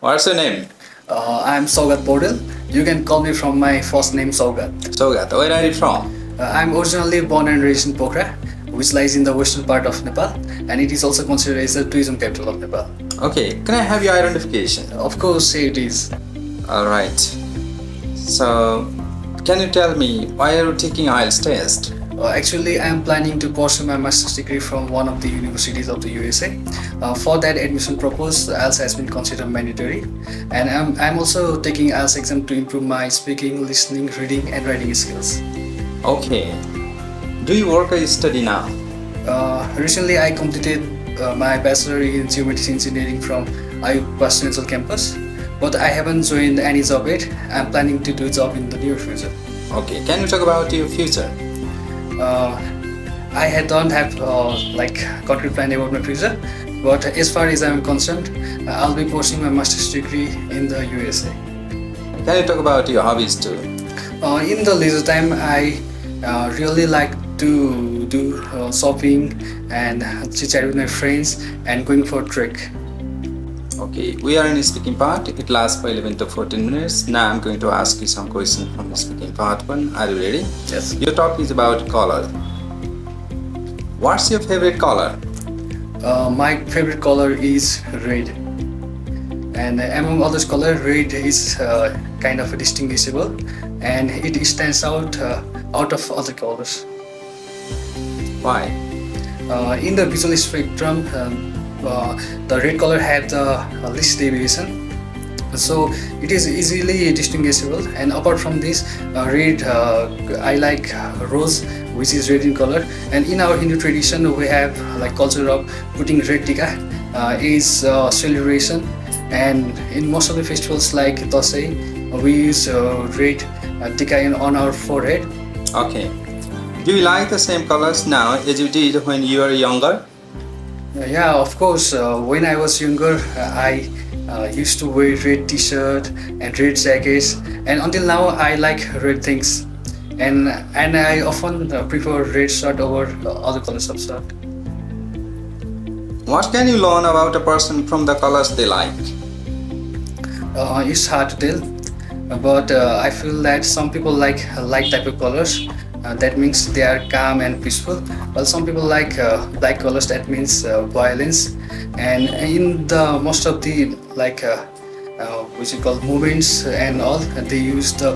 What's your name? I'm Saugat Bodil. You can call me from my first name Saugat. Sogat. Where are you from? I'm originally born and raised in Pokhara, which lies in the western part of Nepal, and it is also considered as the tourism capital of Nepal. Okay, can I have your identification? Of course, it is. Alright. So, can you tell me why are you taking IELTS test? Actually, I am planning to pursue my master's degree from one of the universities of the USA. For that admission purpose, IELTS has been considered mandatory, and I'm also taking IELTS exam to improve my speaking, listening, reading, and writing skills. Okay. Do you work or study now? Recently, I completed my bachelor in geomedicine engineering from IU Presidential Campus, but I haven't joined any job yet. I'm planning to do a job in the near future. Okay, can you talk about your future? Uh, don't have concrete plan about my future, but as far as I'm concerned, I'll be pursuing my master's degree in the USA. Can you talk about your hobbies too? In the leisure time, I really like to do shopping and chit chat with my friends and going for a trek. Okay, we are in the speaking part. It lasts for 11 to 14 minutes. Now I'm going to ask you some questions from the speaking part 1. Are you ready? Yes. Your topic is about color. What's your favorite color? My favorite color is red, and among others color, red is kind of distinguishable, and it stands out of other colors. Why? In the visual spectrum, the red color had the least deviation, so it is easily distinguishable. And apart from this, red, I like rose, which is red in color. And in our Hindu tradition, we have like culture of putting red tikka is celebration. And in most of the festivals like Dasai, we use red tikka on our forehead. Okay. Do you like the same colors now as you did when you were younger? Yeah, of course. When I was younger, I used to wear red T-shirt and red jackets, and until now, I like red things, and I often prefer red shirt over other colors of shirt. What can you learn about a person from the colors they like? It's hard to tell, but I feel that some people like light type of colors. That means they are calm and peaceful. While some people like black colors. That means violence. And in the most of the which you call movements and all, they use the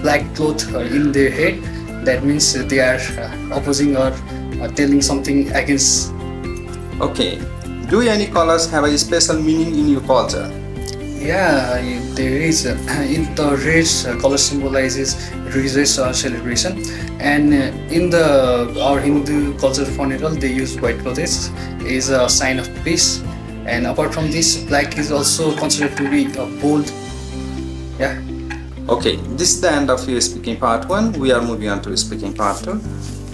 black cloth in their head. That means they are opposing or telling something against. Okay. Do any colors have a special meaning in your culture? Yeah, there is. In the red color symbolizes religious celebration, and in the our Hindu culture funeral they use white clothes is a sign of peace. And apart from this, black is also considered to be bold. Yeah. Okay, this is the end of your speaking part 1. We are moving on to speaking part 2.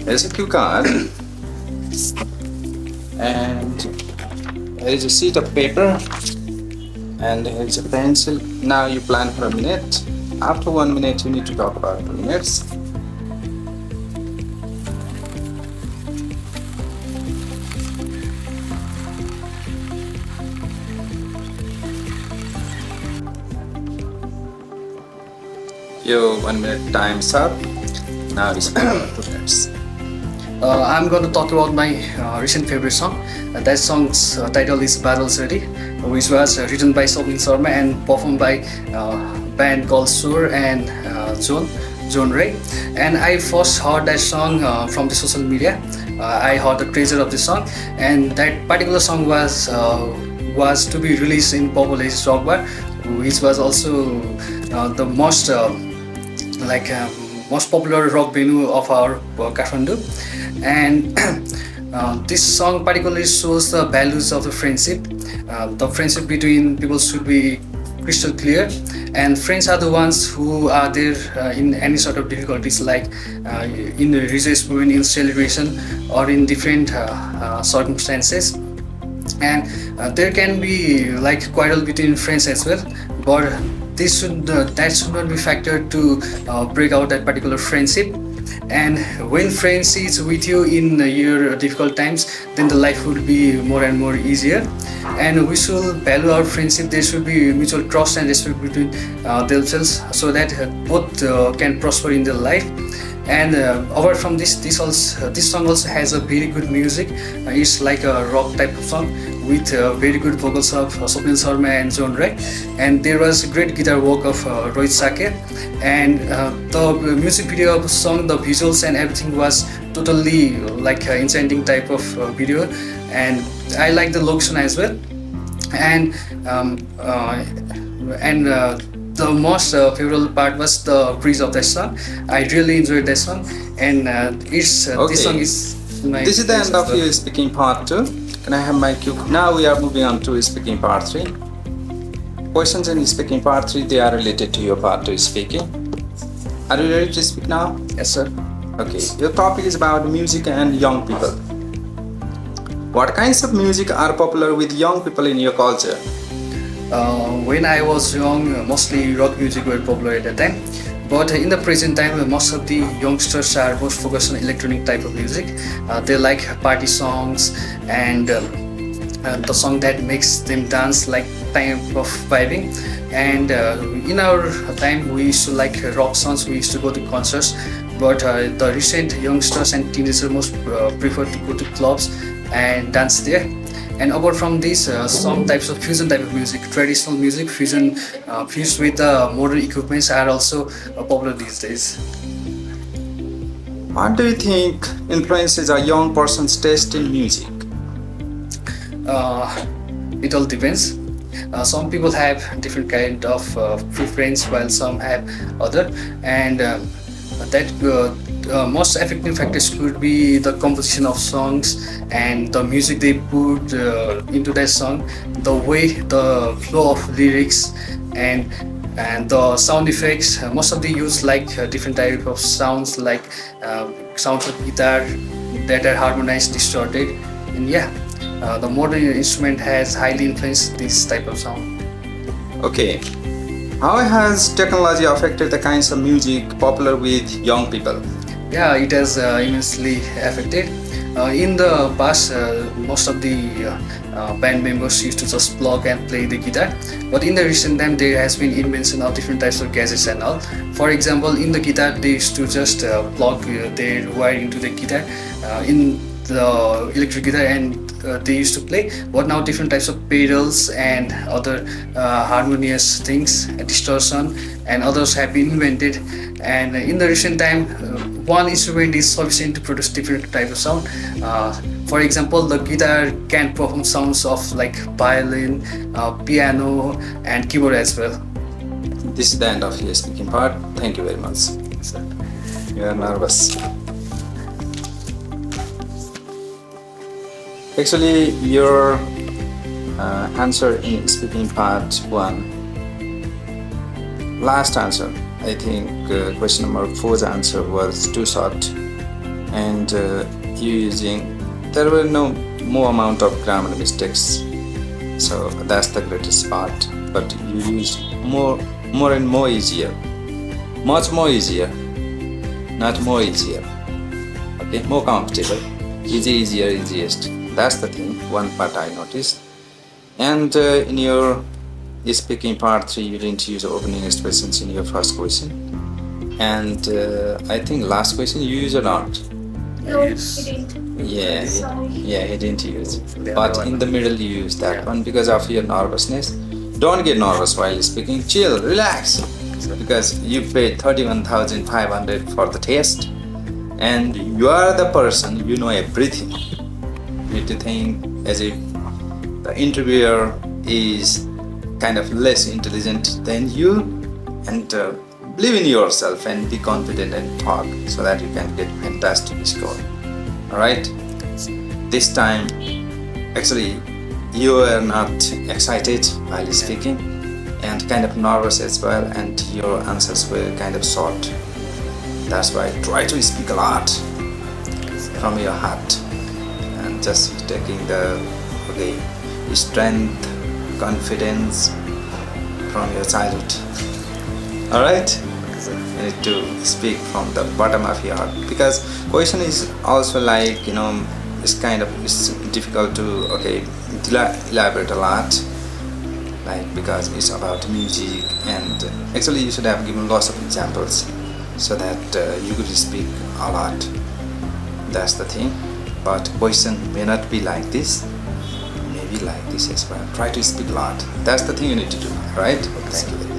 There's a cue card and there is a sheet of paper and there is a pencil. Now you plan for a minute. After 1 minute, you need to talk about 2 minutes. Your 1 minute time's up. Now it's 2 minutes. I'm going to talk about my recent favorite song. That song's title is Battles Ready, which was written by Sobin Sharma and performed by band called Sur and John Ray. And I first heard that song from the social media. I heard the treasure of the song, and that particular song was to be released in Purple Haze Rock Bar, which was also the most popular rock venue of our Kathmandu. And this song particularly shows the values of the friendship. The friendship between people should be crystal clear, and friends are the ones who are there in any sort of difficulties, like in the religious movement, in celebration, or in different circumstances. And there can be like quarrel between friends as well, but that should not be factored to break out that particular friendship. And when friends is with you in your difficult times, then the life will be more and more easier. And we should value our friendship. There should be mutual trust and respect between themselves, so that both can prosper in their life. And apart from this song also has a very good music. It's like a rock type of song with very good vocals of Swapnil Sharma and John Ray. And there was great guitar work of Rohit Sake. And the music video of the song, the visuals and everything was totally like enchanting type of video. And I like the location as well. And the most favorable part was the bridge of that song. I really enjoyed that song. And this song Okay. is my This is the end favorite of as well. your speaking part 2. Can I have my cue? Now we are moving on to speaking part 3. Questions in speaking part 3, they are related to your part 2 speaking. Are you ready to speak now? Yes, sir. Okay, your topic is about music and young people. What kinds of music are popular with young people in your culture? When I was young, mostly rock music were popular at that time. But in the present time, most of the youngsters are most focused on electronic type of music. They like party songs and the song that makes them dance, like type of vibing. And in our time, we used to like rock songs. We used to go to concerts. But the recent youngsters and teenagers most prefer to go to clubs and dance there. And apart from this, some types of fusion type of music, traditional music fusion fused with modern equipments are also popular these days. What do you think influences a young person's taste in music? It all depends. Some people have different kind of preference, while some have other. And that most affecting factors could be the composition of songs and the music they put into that song, the way, the flow of lyrics, and the sound effects. Most of the use like different type of sounds, like sounds of guitar that are harmonized, distorted. And yeah, the modern instrument has highly influenced this type of sound. Okay, how has technology affected the kinds of music popular with young people? Yeah, it has immensely affected. In the past, most of the band members used to just plug and play the guitar, but in the recent time there has been invention of different types of gadgets and all. For example, in the guitar they used to just plug their wire into the guitar in the electric guitar, and they used to play. But now different types of pedals and other harmonious things, distortion and others have been invented. And in the recent time, one instrument is sufficient to produce different types of sound. For example, the guitar can perform sounds of like violin, piano and keyboard as well. This is the end of your speaking part. Thank you very much. So, You are nervous. Actually, your answer in speaking part 1, last answer, I think question number 4's answer was too short, and there were no more amount of grammar mistakes, so that's the greatest part. But you used more and more easier, much more easier, not more easier. Okay, more comfortable, easier, easiest. That's the thing, one part I noticed. And in your speaking part 3, you didn't use opening expressions in your first question. And I think last question you used or not? No, Yes. he didn't. Yeah, Sorry. he didn't use. Yeah, But that in one. the middle you used that Yeah. one because of your nervousness. Don't get nervous while speaking. Chill, relax. Because you paid 31,500 for the test, and you are the person, you know everything. You need to think as if the interviewer is kind of less intelligent than you, and believe in yourself and be confident and talk so that you can get fantastic score. All right, this time actually you are not excited while speaking and kind of nervous as well, and your answers were kind of short. That's why try to speak a lot from your heart and just taking the strength, confidence from your childhood. All right, You need to speak from the bottom of your heart, because question is also like, it's kind of, it's difficult to elaborate a lot, like, because it's about music, and actually you should have given lots of examples so that you could speak a lot. That's the thing. But question may not be like this, maybe like this as well. Try to speak a lot. That's the thing you need to do, right? Thank you.